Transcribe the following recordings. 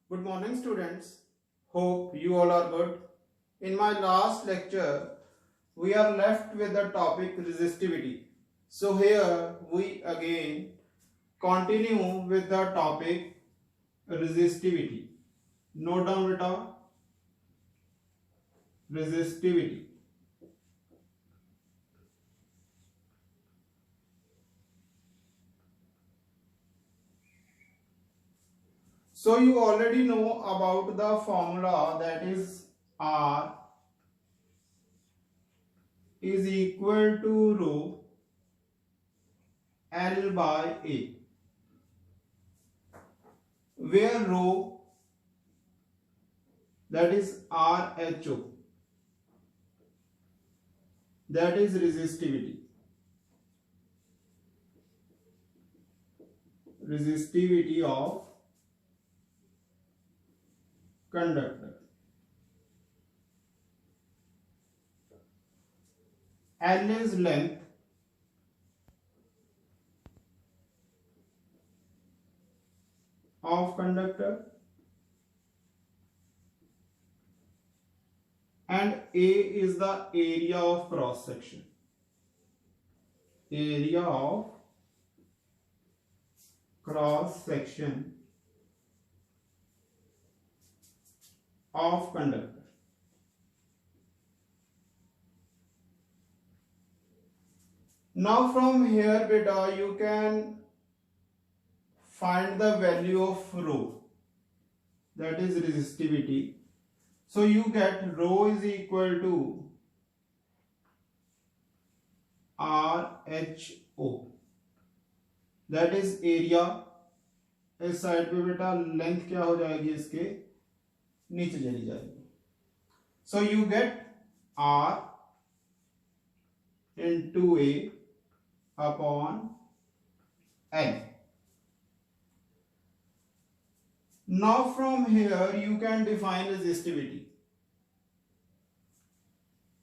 Good morning, students. Hope you all are good. In my last lecture, we are left with the topic resistivity. So, here we again continue with the topic resistivity. Note down beta resistivity. So, you already know about the formula, that is R is equal to rho L by A, where rho, that is RHO, that is resistivity of conductor. L is length of conductor and A is the area of cross section. Area of cross section of conductor. Now from here beta you can find the value of rho, that is resistivity. So you get rho is equal to RHO, that is area. इस side पे बेटा length क्या हो जाएगी, इसके नीचे चली जाएगी. So you get R into A upon L. Now from here you can define resistivity.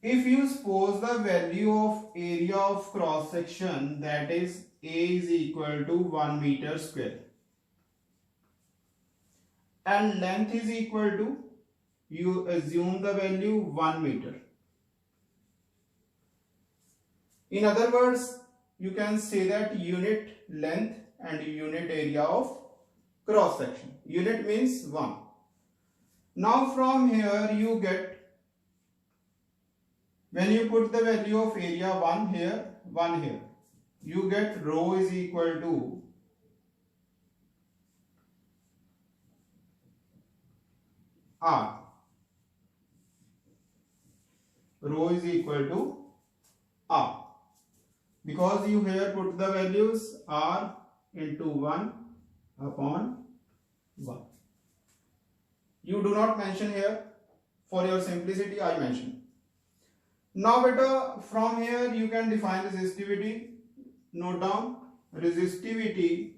If you suppose the value of area of cross section, that is A is equal to 1 meter square and length is equal to, you assume the value 1 meter. In other words, you can say that unit length and unit area of cross section. Unit means 1. Now from here you get, when you put the value of area 1 here, 1 here, you get rho is equal to R. Rho is equal to R. Because you here put the values R into 1 upon 1. You do not mention here, for your simplicity I mention. Now beta, from here you can define resistivity. Note down resistivity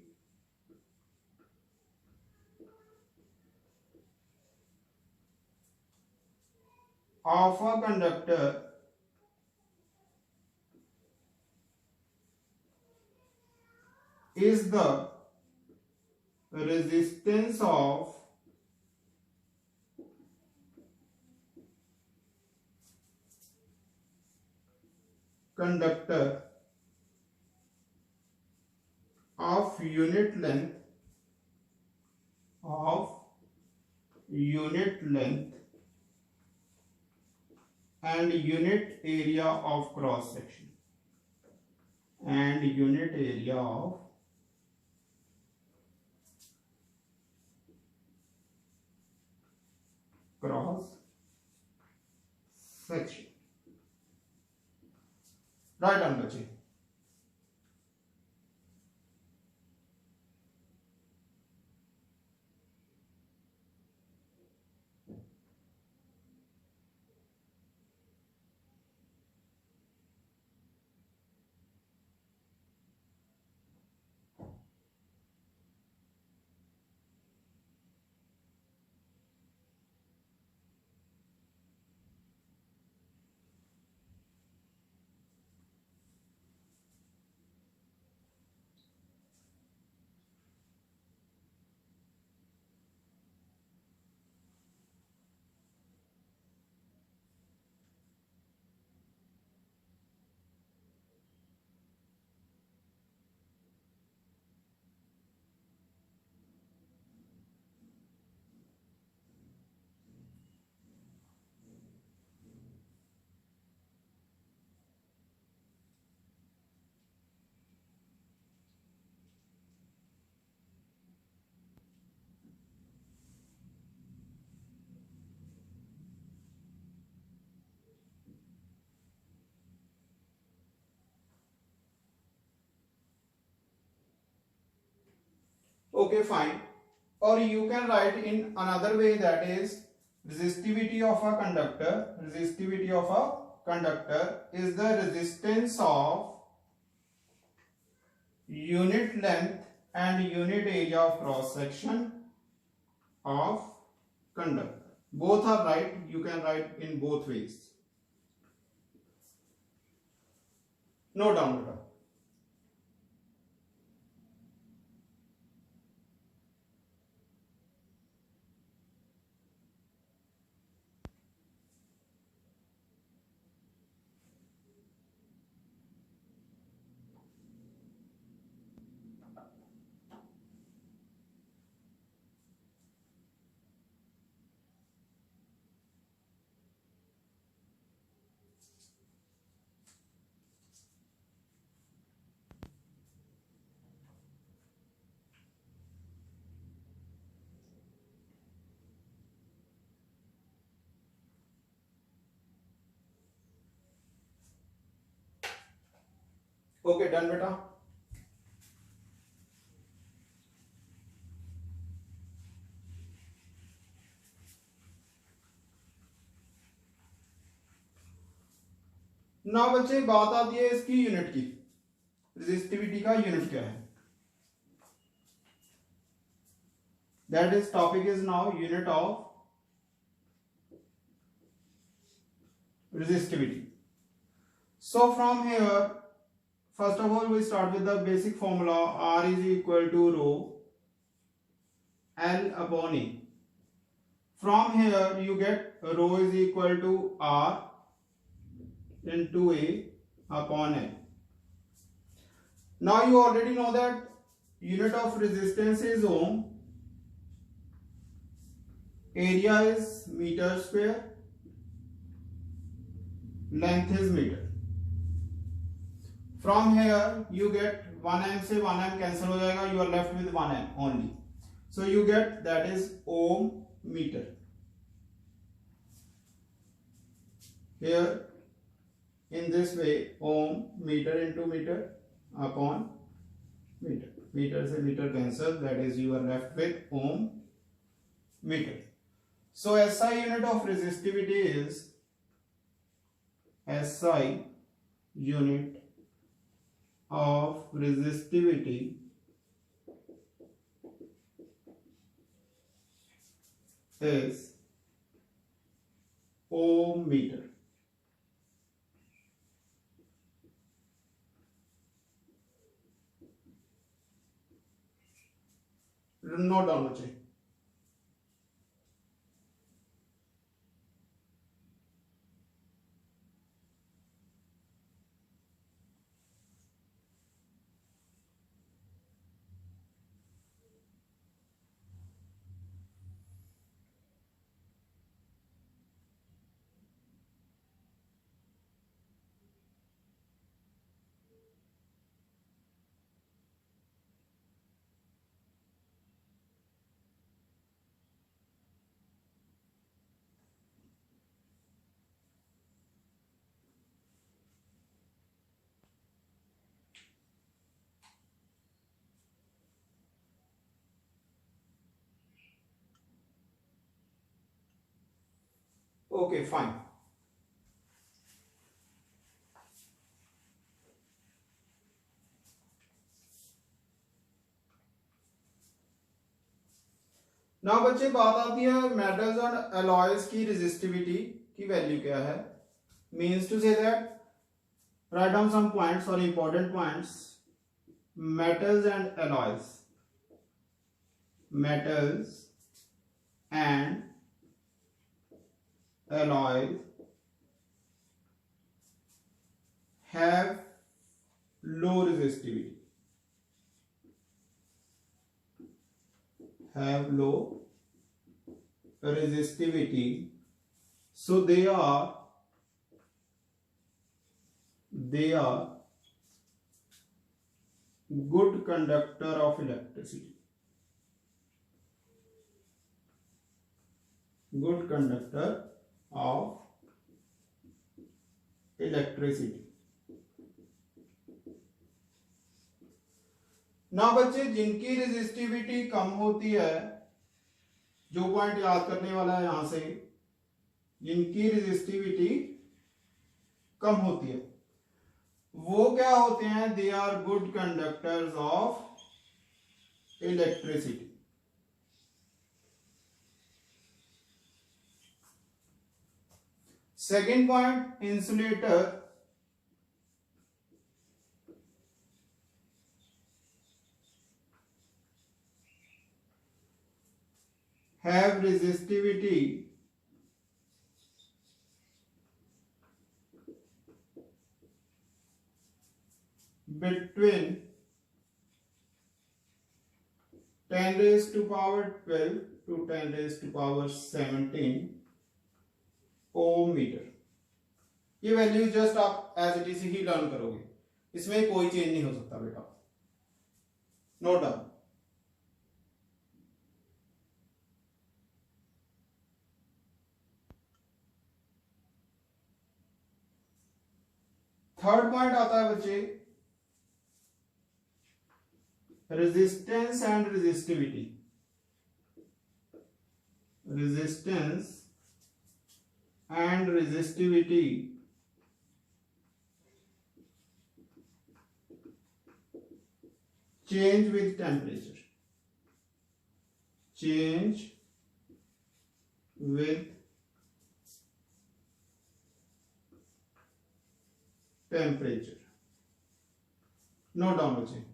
of a conductor is the resistance of conductor of unit length and unit area of cross section cross section. Right on बच्चे. Okay, fine. Or you can write in another way, that is resistivity of a conductor. Resistivity of a conductor is the resistance of unit length and unit area of cross section of conductor. Both are right. You can write in both ways. Note down beta. Okay, done beta. ना बच्चे बात आती है इसकी unit की, resistivity का unit क्या है. That is topic is now unit of resistivity. So from here, first of all we start with the basic formula. R is equal to rho L upon A. From here you get rho is equal to R into A upon L. Now you already know that unit of resistance is ohm, area is meter square, length is meter. From here you get 1m से 1m cancel हो जाएगा, you are left with 1m only. So you get that is ohm meter. Here in this way ohm meter into meter upon meter. Meter से meter cancel, that is you are left with ohm meter. So SI unit of resistivity is SI unit of resistivity is ohm meter. Note down बच्चे. Okay, fine. Now बच्चे बात आती है metals and alloys की resistivity की value क्या है. Means to say that write down some points or important points. Metals and alloys. Metals and alloys have low resistivity. Have low resistivity. So they are good conductor of electricity. Good conductor of electricity. ना बच्चे जिनकी resistivity कम होती है, जो point याद करने वाला है यहां से, जिनकी रेजिस्टिविटी कम होती है वो क्या होते हैं, they are good conductors of electricity. Second point, insulator have resistivity between 10 raised to power 12 to 10 raised to power 17 ohm metre. ये वैल्यू जस्ट आप एज इट इज ही लर्न करोगे, इसमें कोई चेंज नहीं हो सकता बेटा, नोट डाउन। थर्ड पॉइंट आता है बच्चे resistance and resistivity. Resistance and resistivity change with temperature, change with temperature, note down बच्चे।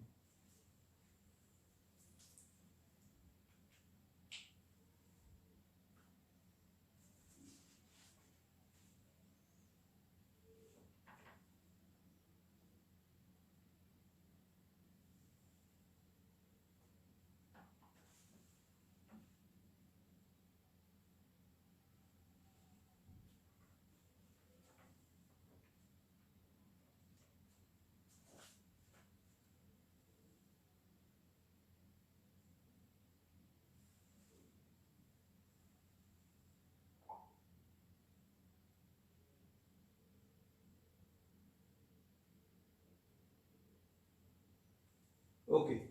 Okay,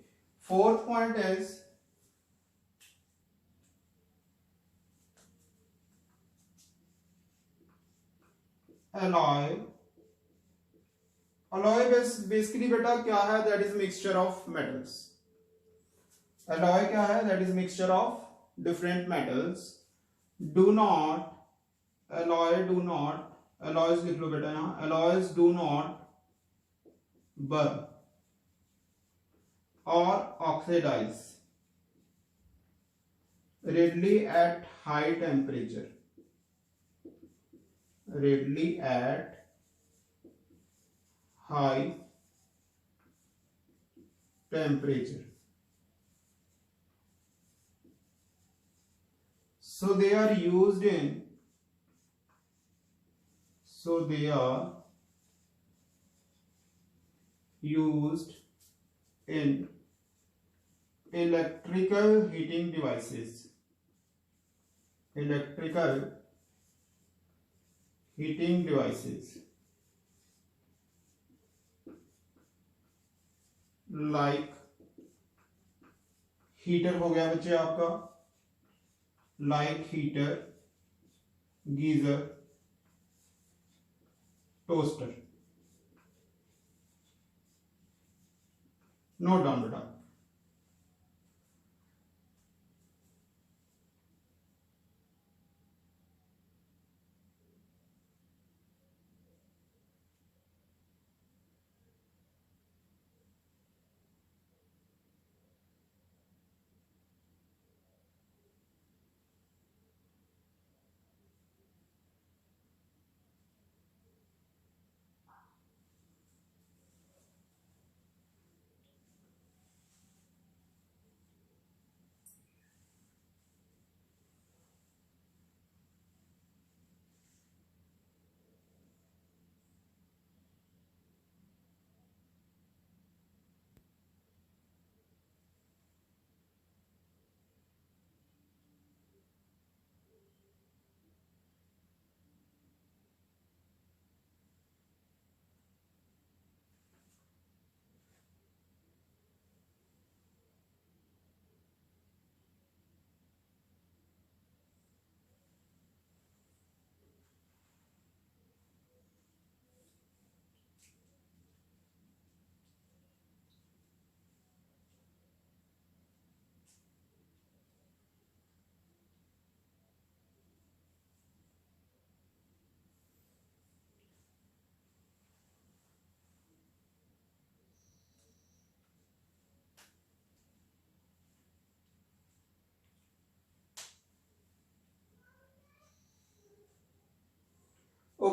fourth point is alloy। alloy basically बेटा क्या है, that is mixture of metals। alloy क्या है, that is mixture of different metals। do not, alloys लिख लो बेटा यहाँ, alloys do not burn or oxidize readily at high temperature, readily at high temperature। So they are used in, electrical heating devices, electrical heating devices like heater हो गया बच्चे आपका, like heater, geyser, toaster. Note down बेटा।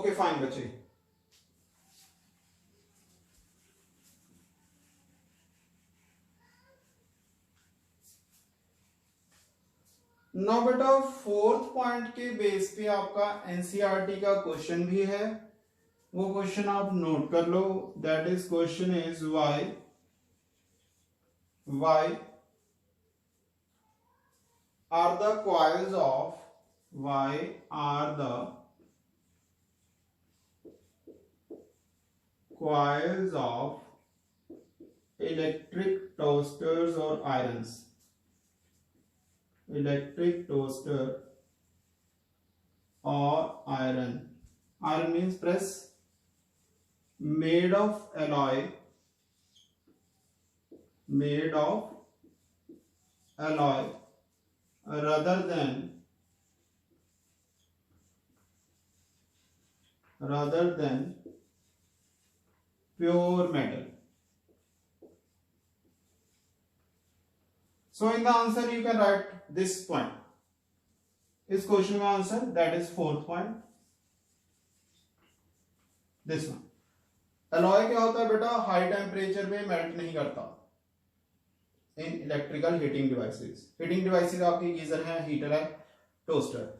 Okay fine बच्चे, ना बेटा fourth point के base पे आपका एनसीईआरटी का क्वेश्चन भी है, वो क्वेश्चन आप नोट कर लो। That is question is why are the coils of why are the coils of electric toasters or irons, electric toaster or iron means press, made of alloy rather than pure metal. So in the answer you can write this point. इस question का answer that is fourth point, this one. Alloy क्या होता है बेटा? High temperature पे melt नहीं करता in electrical heating devices. Heating devices आपकी गीजर है, हीटर है, टोस्टर।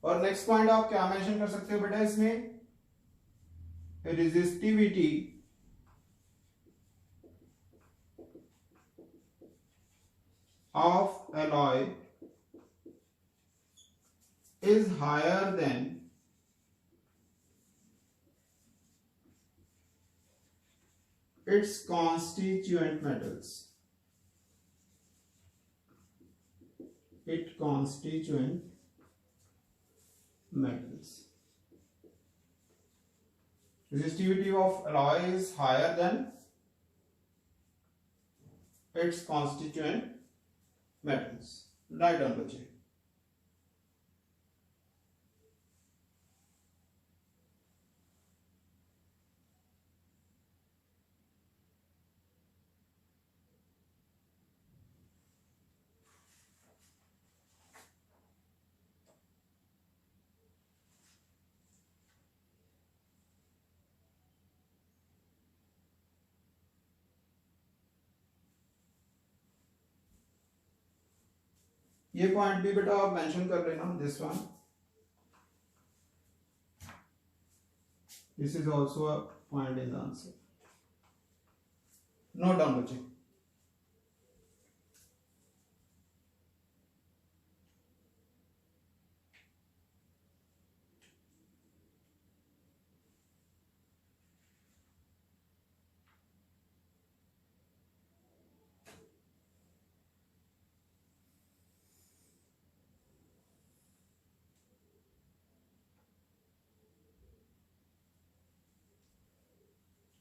और नेक्स्ट पॉइंट आप क्या मेंशन कर सकते हो बेटा इसमें? Resistivity of alloy is higher than its constituent metals. Its constituent metals. Resistivity of alloy is higher than its constituent metals. Write down बच्चे। ये पॉइंट भी बेटा आप मेंशन कर लेना, this one, this is also a point in the answer. Note down बच्चे।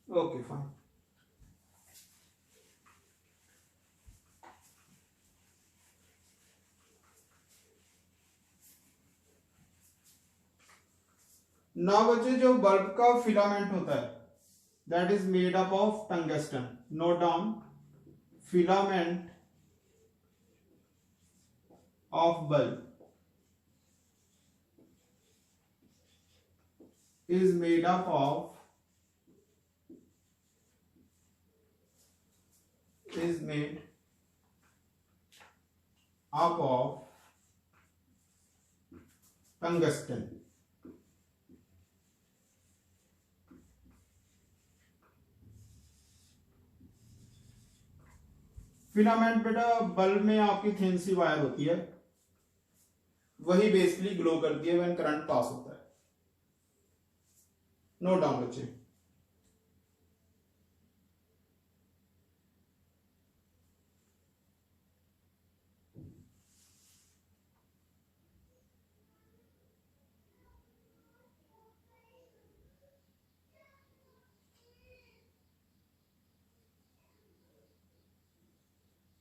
Okay fine. ना बच्चे जो बल्ब का फिलामेंट होता है that is made up of tungsten. Note down, filament of bulb is made up of tungsten. Filament बेटा bulb में आपकी थिन सी वायर होती है, वही बेसिकली ग्लो करती है व्हेन करंट पास होता है। नोट डाउन बच्चे।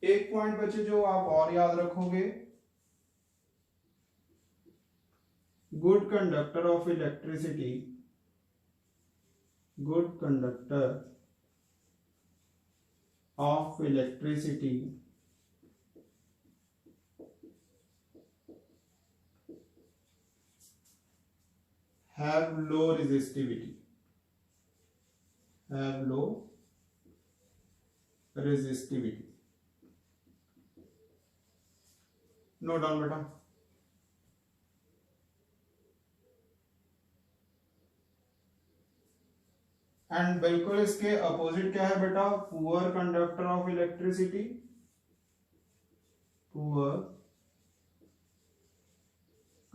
एक पॉइंट बच्चे जो आप और याद रखोगे, good conductor of electricity, good conductor of electricity have low resistivity. Have low resistivity. Note down बेटा. एंड बिल्कुल इसके अपोजिट क्या है बेटा? Poor conductor of electricity. Poor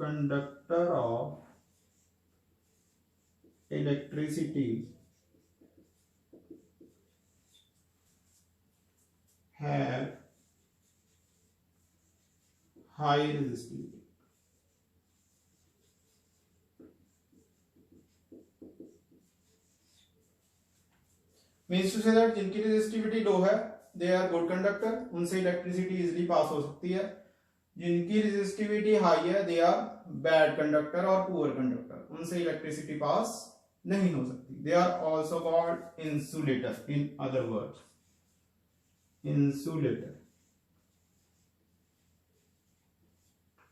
conductor of electricity have high resistivity. Means to say that जिनकी resistivity low है they are good conductor, उनसे electricity easily pass हो सकती है. जिनकी resistivity high है they are bad conductor और poor conductor, उनसे इलेक्ट्रिसिटी पास नहीं हो सकती. They are also called insulator, in other words insulator.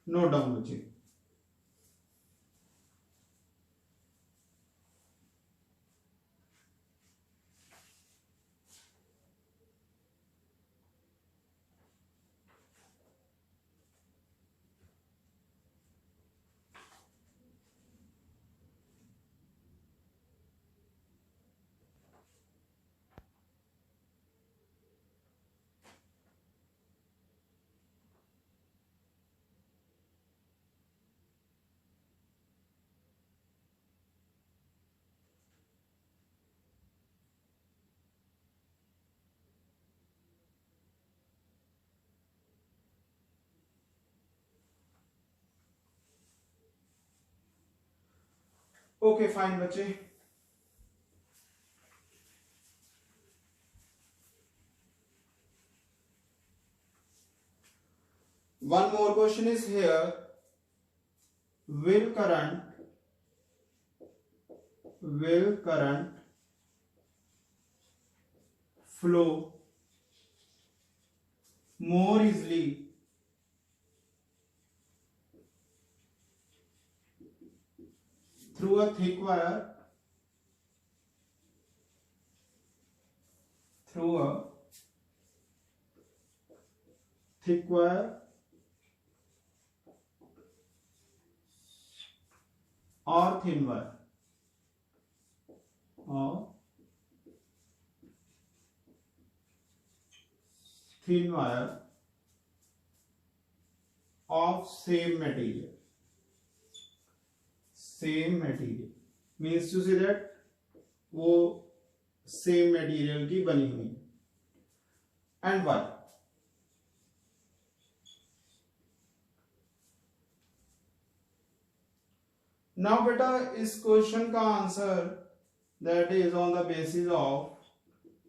Note down बच्चे. ओके फाइन बच्चे. One more question is here. Will current flow more easily through a thick wire, or thin wire, of same material. Means to say that वो same material की बनी हुई. And why? Now बेटा इस question का answer that is on the basis of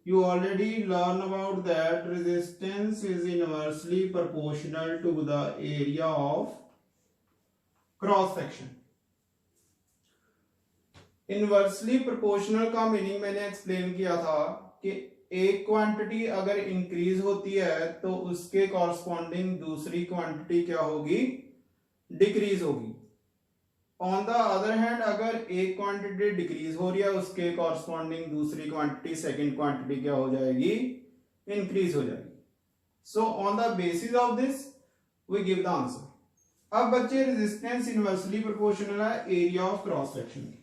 you already learn about that resistance is inversely proportional to the area of cross section. Inversely proportional का meaning मैंने explain किया था कि एक क्वांटिटी अगर इंक्रीज होती है तो उसके कॉरस्पॉन्डिंग दूसरी क्वांटिटी क्या होगी? डिक्रीज होगी. ऑन द अदर हैंड अगर एक क्वांटिटी डिक्रीज हो रही है उसके कॉरस्पॉन्डिंग दूसरी क्वांटिटी सेकंड क्वांटिटी क्या हो जाएगी? इंक्रीज हो जाएगी. So on the basis of this we give the answer. अब बच्चे रेजिस्टेंस इनवर्सली प्रोपोर्शनल है area of cross section.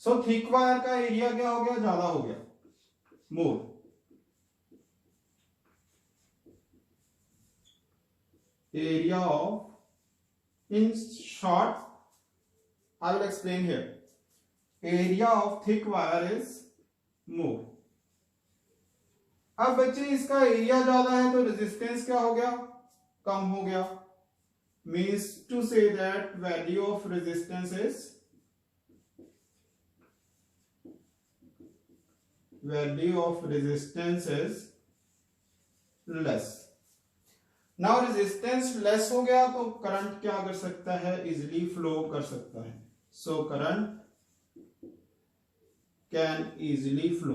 So thick wire का एरिया क्या हो गया? ज्यादा हो गया, more. Area of, in short I will explain here, area of thick wire is more. अब बच्चे इसका एरिया ज्यादा है तो रेजिस्टेंस क्या हो गया? कम हो गया. Means to say that value of resistance is less. Now resistance less हो गया तो करंट क्या कर सकता है? इजिली फ्लो कर सकता है. So current can easily flow.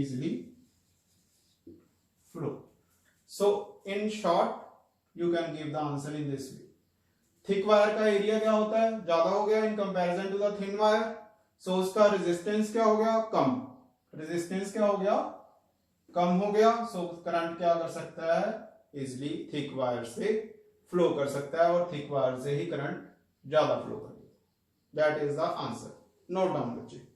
easily flow. So in short you can give the answer in this way. Thick wire का एरिया क्या होता है, ज्यादा हो गया in comparison to the thin wire, so उसका रेजिस्टेंस क्या हो गया, कम. रेजिस्टेंस क्या हो गया, कम हो गया. सो करंट क्या कर सकता है, इजिली थिक वायर से फ्लो कर सकता है और थिक वायर से ही करंट ज्यादा फ्लो करेगा. That is the answer. Note down बच्चे.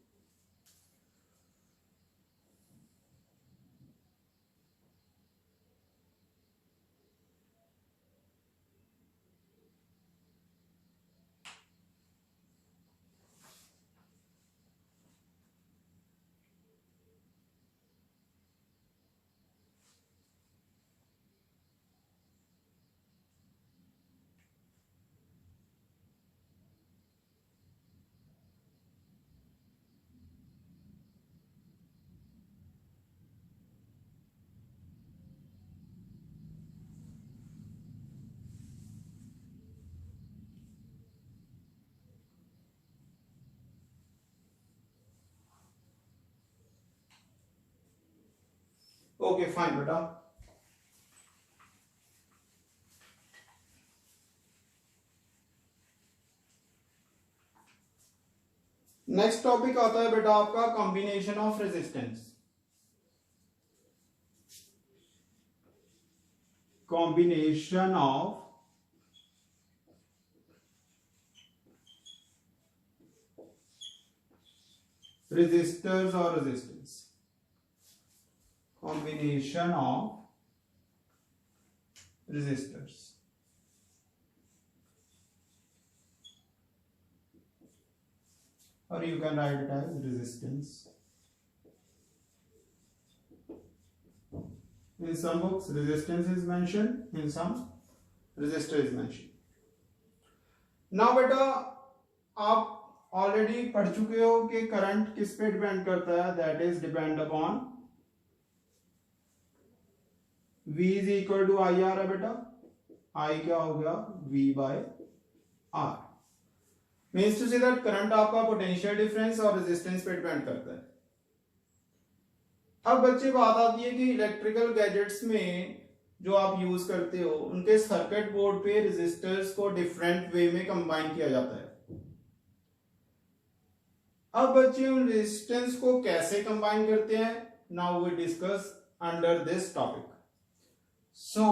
ओके फाइन बेटा. नेक्स्ट टॉपिक आता है बेटा आपका combination of resistance. Combination of resistors or resistance. Combination of resistors. Or you can write it as resistance. In some books resistance is mentioned, in some resistor is mentioned. Now बेटा आप already पढ़ चुके हो कि current किस पे depend करता है, that is depend upon V is equal to I R है बेटा. I क्या हो गया, V by R. Means to say that current आपका पोटेंशियल डिफरेंस और रेजिस्टेंस पे डिपेंड करता है. अब बच्चे बात आती है कि इलेक्ट्रिकल गैजेट्स में जो आप यूज करते हो उनके सर्किट बोर्ड पे रेजिस्टर्स को डिफरेंट वे में कंबाइन किया जाता है. अब बच्चे उन रेजिस्टेंस को कैसे कंबाइन करते हैं, now we discuss under this topic. So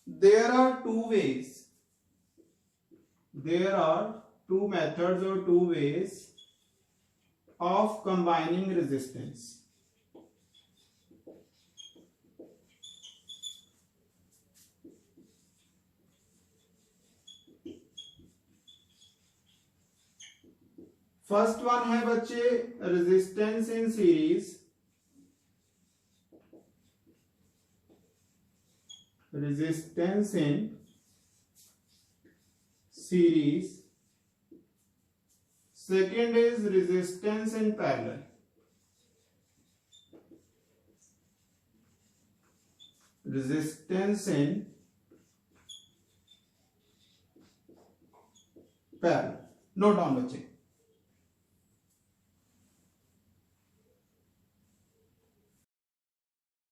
there are two ways, there are two methods or two ways of combining resistance. First one है बच्चे resistance in series. Resistance in series. Second is resistance in parallel. Resistance in parallel. Note down बच्चे.